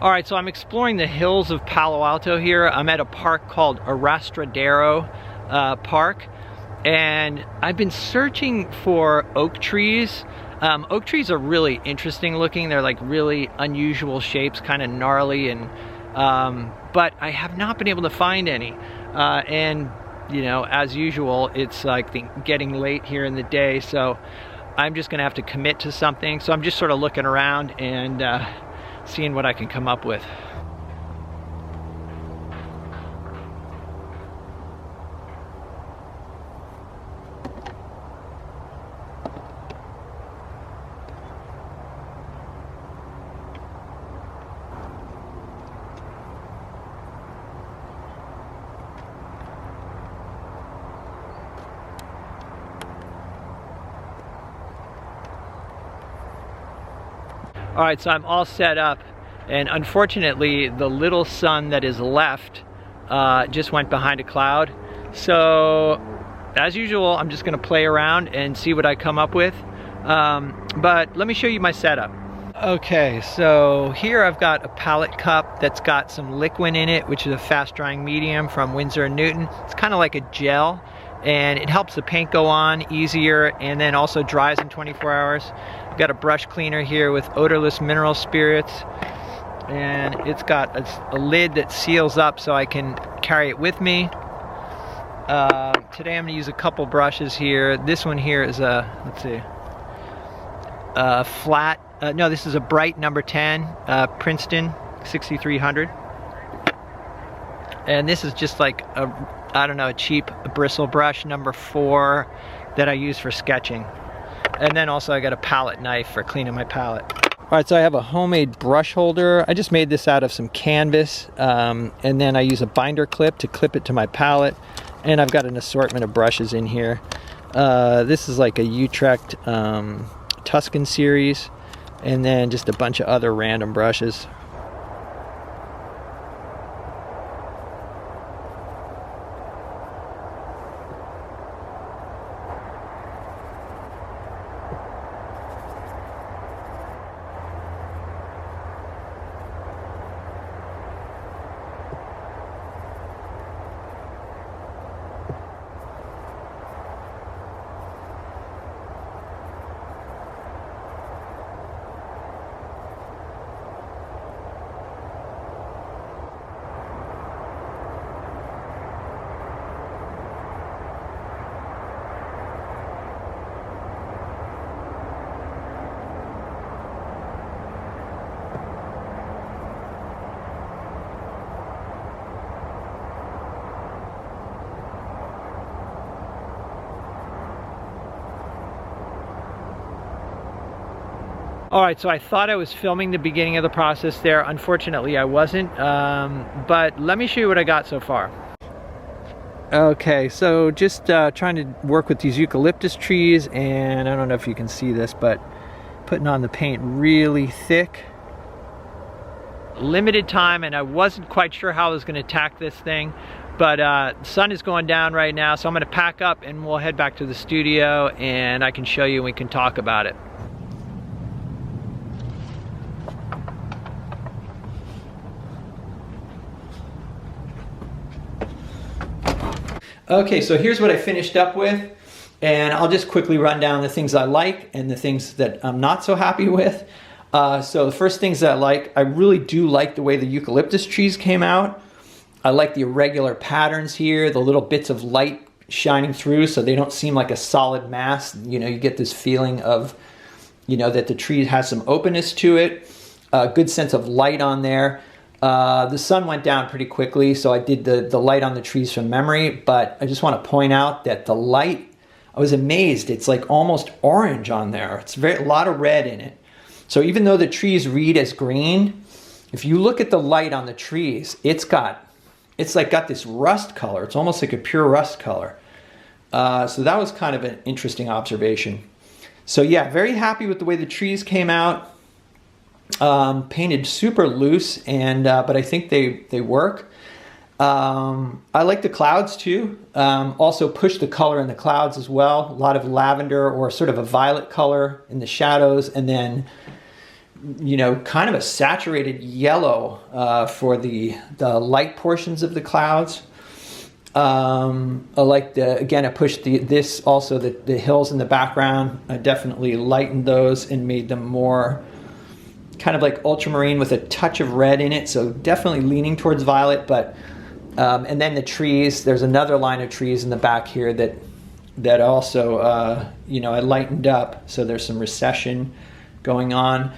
All right, so I'm exploring the hills of Palo Alto here. I'm at a park called Arrastradero Park, and I've been searching for oak trees. Oak trees are really interesting looking. They're like really unusual shapes, kind of gnarly, and but I have not been able to find any. And you know, as usual, it's like getting late here in the day, so I'm just gonna have to commit to something. So I'm just sort of looking around and seeing what I can come up with. All right, so I'm all set up, and unfortunately the little sun that is left just went behind a cloud. So as usual, I'm just gonna play around and see what I come up with. But let me show you my setup. Okay, so here I've got a palette cup that's got some liquid in it, which is a fast drying medium from Winsor & Newton. It's kind of like a gel, and it helps the paint go on easier and then also dries in 24 hours. I've got a brush cleaner here with odorless mineral spirits, and it's got a lid that seals up so I can carry it with me. Today I'm gonna use a couple brushes here. This one here is a, let's see, a flat, no, this is a bright number 10, Princeton 6300. And this is just like a, I don't know, a cheap bristle brush number 4 that I use for sketching. And then also I got a palette knife for cleaning my palette. All right, so I have a homemade brush holder. I just made this out of some canvas, and then I use a binder clip to clip it to my palette. And I've got an assortment of brushes in here. This is like a Utrecht Tuscan series, and then just a bunch of other random brushes. All right, so I thought I was filming the beginning of the process there. Unfortunately, I wasn't, but let me show you what I got so far. Okay, so just trying to work with these eucalyptus trees, and I don't know if you can see this, but putting on the paint really thick. Limited time, and I wasn't quite sure how I was gonna attack this thing, but the sun is going down right now, so I'm gonna pack up and we'll head back to the studio and I can show you and we can talk about it. Okay, so here's what I finished up with, and I'll just quickly run down the things I like and the things that I'm not so happy with. So the first things that I like, I really do like the way the eucalyptus trees came out. I like the irregular patterns here, the little bits of light shining through so they don't seem like a solid mass. You know, you get this feeling of, you know, that the tree has some openness to it, a good sense of light on there. The sun went down pretty quickly, so I did the light on the trees from memory, but I just want to point out that the light, I was amazed, it's like almost orange on there. It's a lot of red in it. So even though the trees read as green, if you look at the light on the trees, it's got this rust color. It's almost like a pure rust color. So that was kind of an interesting observation. So yeah, very happy with the way the trees came out. Painted super loose, and but I think they work. I like the clouds too. Also push the color in the clouds as well. A lot of lavender or sort of a violet color in the shadows, and then you know, kind of a saturated yellow for the light portions of the clouds. I like again, I pushed this also, the hills in the background. I definitely lightened those and made them more kind of like ultramarine with a touch of red in it. So definitely leaning towards violet, but, and then the trees, there's another line of trees in the back here that also, you know, I lightened up. So there's some recession going on.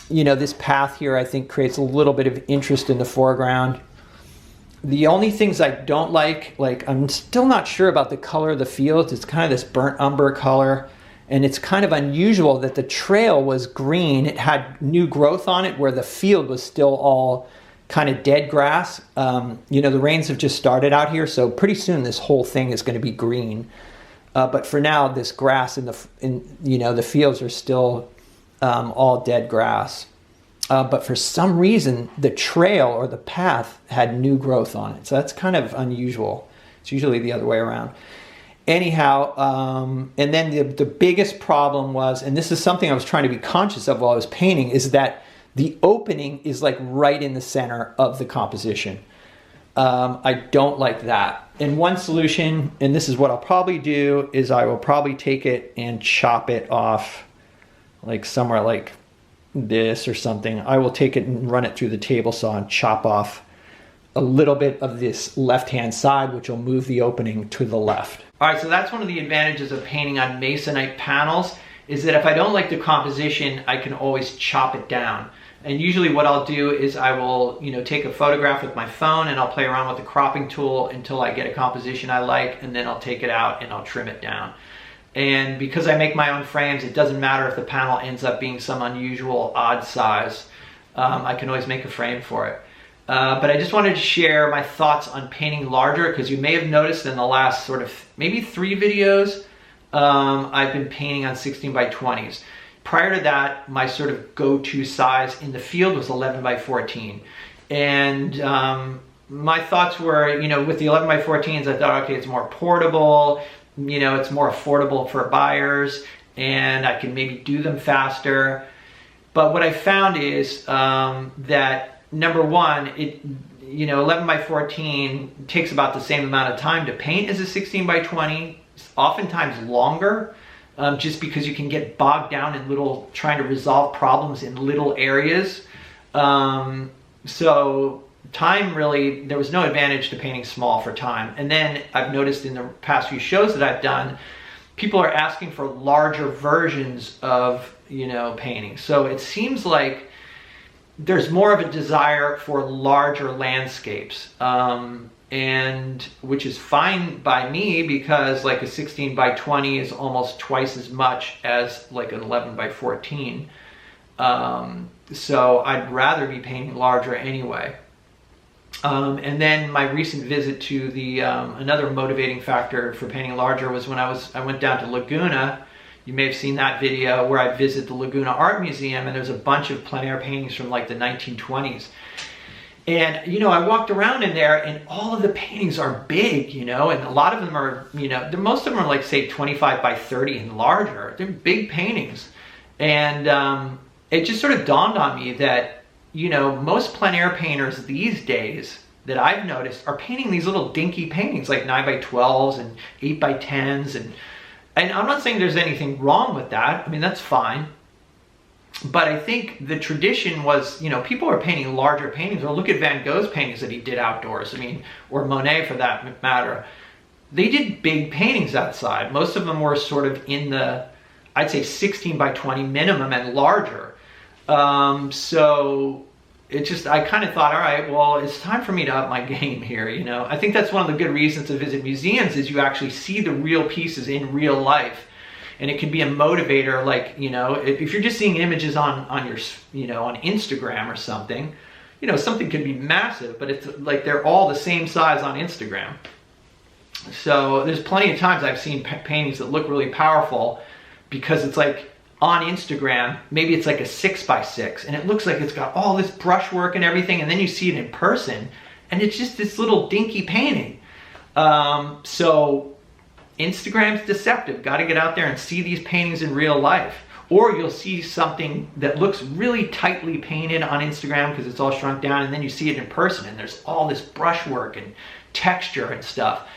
You know, this path here, I think creates a little bit of interest in the foreground. The only things I don't like I'm still not sure about the color of the fields. It's kind of this burnt umber color, and it's kind of unusual that the trail was green. It had new growth on it where the field was still all kind of dead grass. You know, the rains have just started out here, so pretty soon this whole thing is going to be green. But for now, this grass you know, the fields are still all dead grass. But for some reason, the trail or the path had new growth on it. So that's kind of unusual. It's usually the other way around. Anyhow, and then the biggest problem was, and this is something I was trying to be conscious of while I was painting, is that the opening is like right in the center of the composition. I don't like that. And one solution, and this is what I'll probably do, is I will probably take it and chop it off like somewhere like this or something. I will take it and run it through the table saw and chop off a little bit of this left-hand side, which will move the opening to the left. All right, so that's one of the advantages of painting on masonite panels, is that if I don't like the composition, I can always chop it down. And usually what I'll do is I will, you know, take a photograph with my phone and I'll play around with the cropping tool until I get a composition I like, and then I'll take it out and I'll trim it down. And because I make my own frames, it doesn't matter if the panel ends up being some unusual odd size. I can always make a frame for it. But I just wanted to share my thoughts on painting larger, because you may have noticed in the last sort of maybe 3 videos, I've been painting on 16 by 20s. Prior to that, my sort of go-to size in the field was 11 by 14. And my thoughts were, you know, with the 11 by 14s, I thought, okay, it's more portable, you know, it's more affordable for buyers, and I can maybe do them faster. But what I found is that number one, you know, 11 by 14 takes about the same amount of time to paint as a 16 by 20, oftentimes longer, just because you can get bogged down in trying to resolve problems in little areas. So time really, there was no advantage to painting small for time. And then I've noticed in the past few shows that I've done, people are asking for larger versions of, you know, painting. So it seems like there's more of a desire for larger landscapes, and which is fine by me, because like a 16 by 20 is almost twice as much as like an 11 by 14. So I'd rather be painting larger anyway. And then my recent visit to the another motivating factor for painting larger was when I went down to Laguna. You may have seen that video where I visit the Laguna Art Museum, and there's a bunch of plein air paintings from like the 1920s. And, you know, I walked around in there and all of the paintings are big, you know, and a lot of them are, you know, most of them are like, say, 25 by 30 and larger. They're big paintings. And it just sort of dawned on me that, you know, most plein air painters these days that I've noticed are painting these little dinky paintings like 9 by 12s and 8 by 10s. And I'm not saying there's anything wrong with that. I mean, that's fine. But I think the tradition was, you know, people are painting larger paintings. Or look at Van Gogh's paintings that he did outdoors. I mean, or Monet for that matter. They did big paintings outside. Most of them were sort of in the, I'd say 16 by 20 minimum and larger. So it just, I kind of thought, all right, well, it's time for me to up my game here, you know. I think that's one of the good reasons to visit museums, is you actually see the real pieces in real life. And it can be a motivator, like, you know, if you're just seeing images on your, you know, on Instagram or something, you know, something could be massive, but it's like they're all the same size on Instagram. So there's plenty of times I've seen paintings that look really powerful because it's like on Instagram, maybe it's like a 6 by 6 and it looks like it's got all this brushwork and everything, and then you see it in person and it's just this little dinky painting. So Instagram's deceptive. Got to get out there and see these paintings in real life. Or you'll see something that looks really tightly painted on Instagram because it's all shrunk down, and then you see it in person and there's all this brushwork and texture and stuff.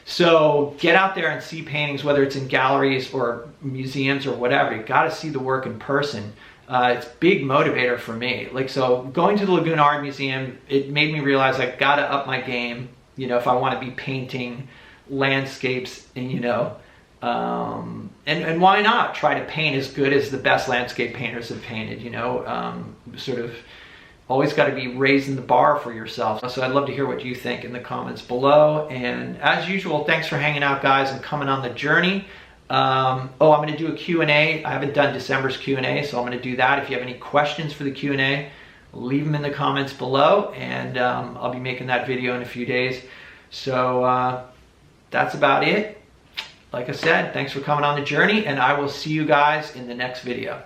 So get out there and see paintings, whether it's in galleries or museums or whatever. You got to see the work in person. It's a big motivator for me. Like, so going to the Laguna Art Museum, it made me realize I got to up my game, you know, if I want to be painting landscapes, and you know, and why not try to paint as good as the best landscape painters have painted, you know, sort of always got to be raising the bar for yourself. So I'd love to hear what you think in the comments below. And as usual, thanks for hanging out, guys, and coming on the journey. I'm going to do a Q&A. I haven't done December's Q&A, so I'm going to do that. If you have any questions for the Q&A, leave them in the comments below, and I'll be making that video in a few days. So that's about it. Like I said, thanks for coming on the journey, and I will see you guys in the next video.